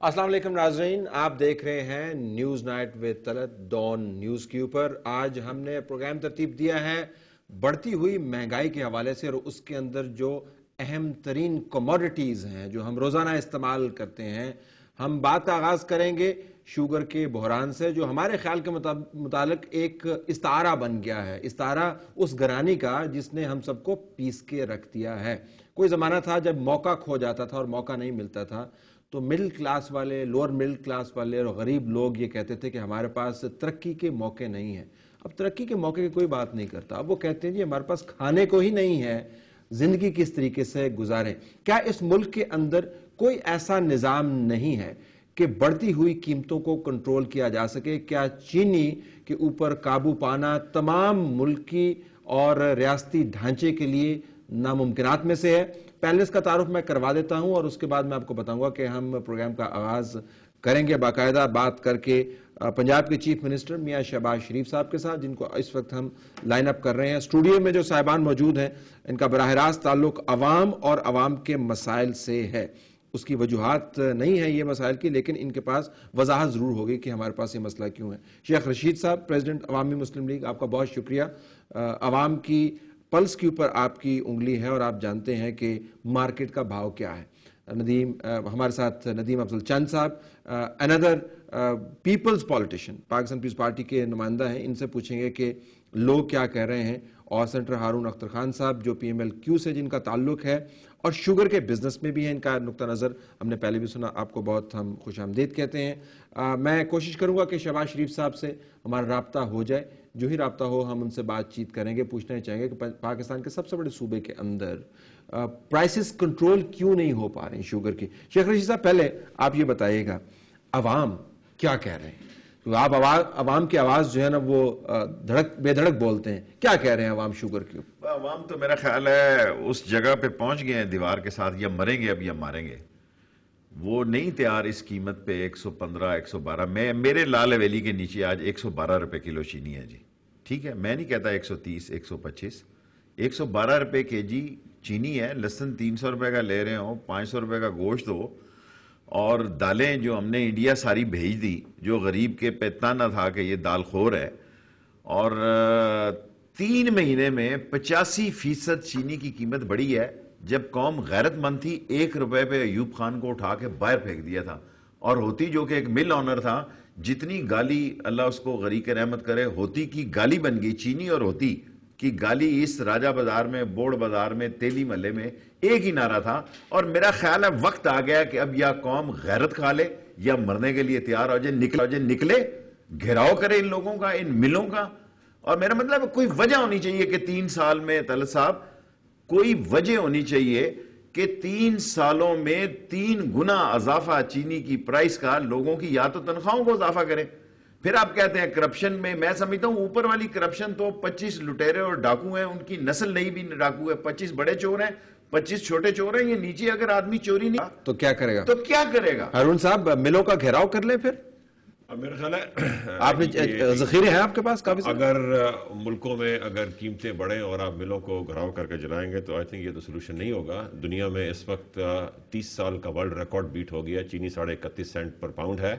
अस्सलाम वालेकुम नाज़रीन, आप देख रहे हैं news night with Talat Dawn news के ऊपर। आज हमने प्रोग्राम तरतीब दिया है बढ़ती हुई महंगाई के हवाले से और उसके अंदर जो अहम तरीन कमोडिटीज़ हैं जो हम रोज़ाना इस्तेमाल करते हैं। हम बात का आगाज़ करेंगे शुगर के बहरान से, जो हमारे ख्याल के मुताबिक एक इस्तारा बन गया है। इस्तारा उस घरानी का जिसने हम सबको पीस के रख दिया है। कोई ज़माना था जब मौका खो जाता था और मौका नहीं मिलता था तो मिडिल क्लास वाले, लोअर मिडिल क्लास वाले और गरीब लोग ये कहते थे कि हमारे पास तरक्की के मौके नहीं हैं। अब तरक्की के मौके की कोई बात नहीं करता, अब वो कहते हैं जी हमारे पास खाने को ही नहीं है, जिंदगी किस तरीके से गुजारें। क्या इस मुल्क के अंदर कोई ऐसा निज़ाम नहीं है कि बढ़ती हुई कीमतों को कंट्रोल किया जा सके? क्या चीनी के ऊपर काबू पाना तमाम मुल्की और रियासती ढांचे के लिए नामुमकिनात में से है? पहले इसका तारुफ मैं करवा देता हूं और उसके बाद मैं आपको बताऊंगा कि हम प्रोग्राम का आगाज करेंगे बाकायदा बात करके पंजाब के चीफ मिनिस्टर मियां शहबाज शरीफ साहब के साथ, जिनको इस वक्त हम लाइन अप कर रहे हैं। स्टूडियो में जो साहिबान मौजूद हैं इनका बराह रास्त ताल्लुक अवाम और अवाम के मसाइल से है। उसकी वजूहात नहीं है ये मसाइल की, लेकिन इनके पास वजाहत जरूर होगी कि हमारे पास ये मसला क्यों है। शेख रशीद साहब, प्रेसिडेंट अवामी मुस्लिम लीग, आपका बहुत शुक्रिया। अवाम की पल्स के ऊपर आपकी उंगली है और आप जानते हैं कि मार्केट का भाव क्या है। नदीम हमारे साथ नदीम अफजल चंद साहब, another peoples politician, Pakistan peoples party के नुमाइंदा हैं, इनसे पूछेंगे कि लोग क्या कह रहे हैं। और सेनेटर हारून अख्तर खान साहब जो PMLQ से जिनका ताल्लुक है और शुगर के बिजनेस में भी है, इनका नुक्ता नज़र हमने पहले भी सुना, आपको बहुत हम खुश आमदीद कहते हैं। मैं कोशिश करूंगा कि शहबाज शरीफ साहब से हमारा रब्ता हो जाए। जो ही रब्ता हो हम उनसे बातचीत करेंगे, पूछना ही चाहेंगे कि पाकिस्तान के सबसे बड़े सूबे के अंदर प्राइसेस कंट्रोल क्यों नहीं हो पा रहे हैं शुगर की। शेख रशीद साहब, पहले आप ये बताइएगा अवाम क्या कह रहे हैं? तो आप अवाम की आवाज जो है ना वो बेधड़क बोलते हैं, क्या कह रहे हैं अवाम शुगर की? अवाम तो मेरा ख्याल है उस जगह पे पहुंच गए हैं दीवार के साथ, या मरेंगे अब या मारेंगे। वो नहीं तैयार इस कीमत पे 115 112। मेरे लाल हवेली के नीचे आज 112 रुपए किलो चीनी है जी। ठीक है, मैं नहीं कहता 130 125, 112 रुपए केजी चीनी है। लहसुन 300 रुपए का ले रहे हो, 500 रुपए का गोश्त हो, और दालें जो हमने इंडिया सारी भेज दी, जो गरीब के पे ताना था कि ये दाल खोर है, और 3 महीने में 85% चीनी की कीमत बढ़ी है। जब कौम गैरतमंद थी 1 रुपए पे अयूब खान को उठा के बाहर फेंक दिया था, और होती जो कि एक मिल ऑनर था, जितनी गाली अल्लाह उसको गरीक रहमत करे, होती की गाली बन गई चीनी और होती कि गाली इस राजा बाजार में, बोर्ड बाजार में, तेली महल्ले में एक ही नारा था। और मेरा ख्याल है वक्त आ गया कि अब या कौम गैरत खा ले या मरने के लिए तैयार हो जाए, निकले घेराव करे इन लोगों का, इन मिलों का। और मेरा मतलब कोई वजह होनी चाहिए कि 3 साल में, तलत साहब, कोई वजह होनी चाहिए कि 3 सालों में 3 गुना इजाफा चीनी की प्राइस का, लोगों की या तो तनख्वाहों को इजाफा करें। फिर आप कहते हैं करप्शन में, मैं समझता हूं ऊपर वाली करप्शन तो 25 लुटेरे और डाकू हैं, उनकी नस्ल नहीं भी डाकू है। 25 बड़े चोर हैं, 25 छोटे चोर हैं। ये नीचे अगर आदमी चोरी नहीं तो क्या करेगा? तो क्या करेगा? हारून साहब, मिलों का घेराव कर ले फिर। अब मेरा ख्याल है आपने जखीरे हैं आपके पास काफी? अगर मुल्कों में अगर कीमतें बढ़े और आप मिलों को घराव करके जलाएंगे तो आई थिंक ये तो सोल्यूशन नहीं होगा। दुनिया में इस वक्त 30 साल का वर्ल्ड रिकॉर्ड बीट हो गया। चीनी 31.5 सेंट पर पाउंड है।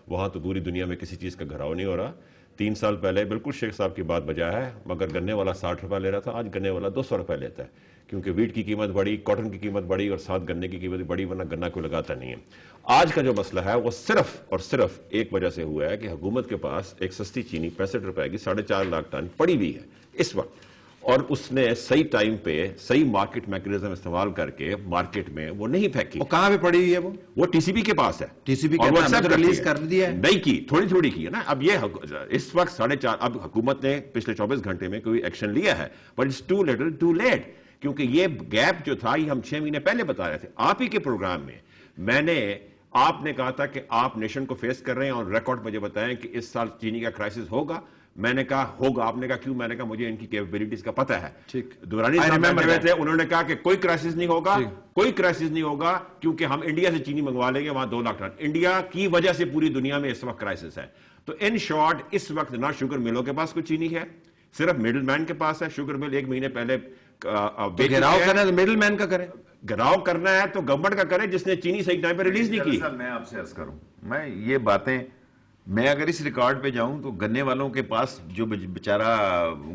वहाँ तो पूरी दुनिया में किसी चीज़ का घराव नहीं हो रहा। 3 साल पहले बिल्कुल शेख साहब की बात बजा है, मगर गन्ने वाला 60 रुपये ले रहा था, आज गन्ने वाला 200 रुपये लेता है, क्योंकि वीट की कीमत बढ़ी, कॉटन की कीमत बढ़ी और साथ गन्ने की कीमत बढ़ी, वरना गन्ना कोई लगाता नहीं है। आज का जो मसला है वो सिर्फ और सिर्फ एक वजह से हुआ है कि हुकूमत के पास एक सस्ती चीनी 65 रुपए की 4.5 लाख टन पड़ी हुई है इस वक्त, और उसने सही टाइम पे सही मार्केट मैकेनिज्म इस्तेमाल करके मार्केट में वो नहीं फेंकी। वो कहां पे पड़ी हुई है? वो TCP के पास है। TCP के पास रिलीज कर दिया है? नहीं की, थोड़ी थोड़ी की है ना। अब ये इस वक्त 4.5, अब हुकूमत ने पिछले 24 घंटे में कोई एक्शन लिया है, but it's too little too late, क्योंकि ये गैप जो था ये हम 6 महीने पहले बता रहे थे। आप ही के प्रोग्राम में आपने कहा था कि आप नेशन को फेस कर रहे हैं, और रिकॉर्ड मुझे बताएं कि इस साल चीनी का क्राइसिस होगा। मैंने कहा होगा, आपने कहा क्यों? मैंने कहा मुझे इनकी कैपेबिलिटीज का पता है। ठीक, दुरानी साहब थे, उन्होंने कहा कि कोई क्राइसिस नहीं होगा, कोई क्राइसिस नहीं होगा, क्योंकि हम इंडिया से चीनी मंगवा लेंगे, वहां 2 लाख टन। इंडिया की वजह से पूरी दुनिया में इस वक्त क्राइसिस है। तो इन शॉर्ट इस वक्त ना शुगर मिलों के पास कोई चीनी है, सिर्फ मिडिल मैन के पास है। शुगर मिल 1 महीने पहले घेराव करना तो मिडिल मैन का करें। گراؤ کرنا ہے تو گورنمنٹ کا کرے جس نے چینی صحیح ٹائم پہ ریلیز نہیں کی. میں آپ سے عرض کروں, میں یہ باتیں, میں اگر اس ریکارڈ پہ جاؤں تو گنے والوں کے پاس جو بیچارہ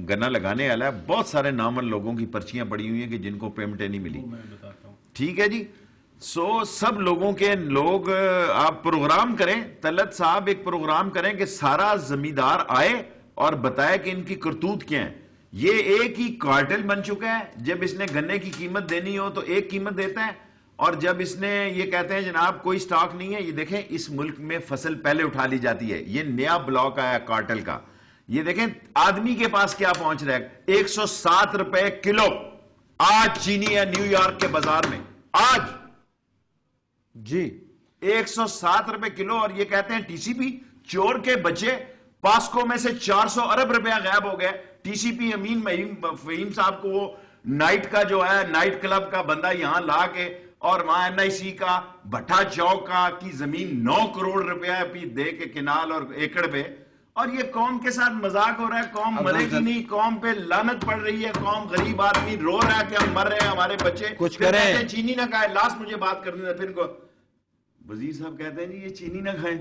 گنا لگانے والا ہے, بہت سارے نامن لوگوں کی پرچیاں پڑی ہوئی ہیں کہ جن کو پیمنٹیں نہیں ملی. ٹھیک ہے جی, سب لوگوں کے لوگ آپ پروگرام کریں, طلعت صاحب ایک پروگرام کریں کہ سارا زمیندار آئے اور بتائے کہ ان کی کرتوت کیا ہے. یہ ایک ہی کارٹل بن چکا ہے, جب اس نے گنے کی قیمت دینی ہو تو ایک قیمت دیتا ہے, اور جب اس نے یہ کہتے ہیں جناب کوئی سٹاک نہیں ہے. یہ دیکھیں اس ملک میں فصل پہلے اٹھا لی جاتی ہے, یہ نیا بلاک آیا کارٹل کا. یہ دیکھیں آدمی کے پاس کیا پہنچ رہا ہے, 107 روپے کلو آج چینی ہے نیو یارک کے بازار میں, آج جی 107 روپے کلو. اور یہ کہتے ہیں ٹی سی پی چور کے بچے, پاسکو میں سے 400 ارب روپیہ غائب ہو گئے. ٹی سی پی امین فہیم صاحب کو وہ نائٹ کا جو ہے نائٹ کلب کا بندہ یہاں لا کے, اور وہاں این آئی سی کا بھٹا چوک کا کی زمین 9 کروڑ روپیہ دے کے کنال اور ایکڑ پہ, اور یہ قوم کے ساتھ مذاق ہو رہا ہے. قوم مرے گی نہیں, قوم پہ لعنت پڑ رہی ہے, قوم غریب آدمی رو رہا ہے کہ ہم مر رہے ہیں, ہمارے بچے کچھ کریں. چینی نہ کھائے. لاسٹ مجھے بات کرنے پھر کو وزیر صاحب کہتے ہیں جی یہ چینی نہ کھائیں,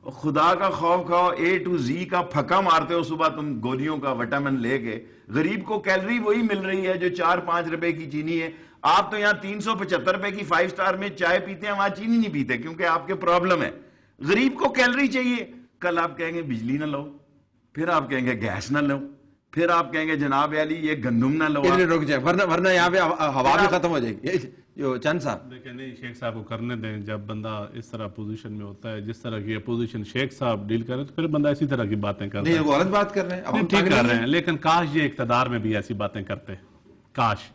خدا کا خوف کھاؤ, اے ٹو زی کا پھکا مارتے ہو صبح تم گولیوں کا وٹامن لے کے. غریب کو کیلری وہی مل رہی ہے جو 4-5 روپے کی چینی ہے. آپ تو یہاں 375 روپے کی 5 سٹار میں چائے پیتے ہیں, وہاں چینی نہیں پیتے کیونکہ آپ کے پرابلم ہے. غریب کو کیلری چاہیے. کل آپ کہیں گے بجلی نہ لو, پھر آپ کہیں گے گیس نہ لو, پھر آپ کہیں گے جناب علی یہ گندم نہ لو. رک جائیں ورنہ یہاں پہ ہوا بھی ختم ہو جائے گی. جو چند صاحب دیکھیں نہیں, شیخ صاحب کو کرنے دیں. جب بندہ اس طرح پوزیشن میں ہوتا ہے, جس طرح کی اپوزیشن شیخ صاحب ڈیل کر رہے, تو پھر بندہ اسی طرح کی باتیں کرتا ہے. نہیں, غلط بات کر رہے ہیں, ٹھیک کر رہے ہیں, لیکن کاش یہ اقتدار میں بھی ایسی باتیں کرتے. کاش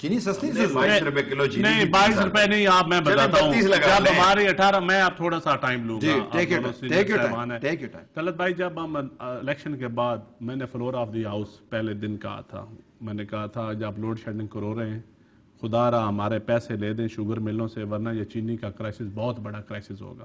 چینی سستی 22 روپے کلو چینی. نہیں 22 روپے نہیں, آپ میں بتاتا ہوں جب ہماری 18, میں آپ تھوڑا سا ٹائم لوں گا. طلعت بھائی, جب ہم الیکشن کے بعد میں نے فلور آف دی ہاؤس پہلے دن کہا تھا, میں نے کہا تھا جب لوڈ شیڈنگ کرو رہے ہیں خدا را ہمارے پیسے لے دیں شوگر ملوں سے, ورنہ یہ چینی کا کرائسس بہت بڑا کرائسس ہوگا.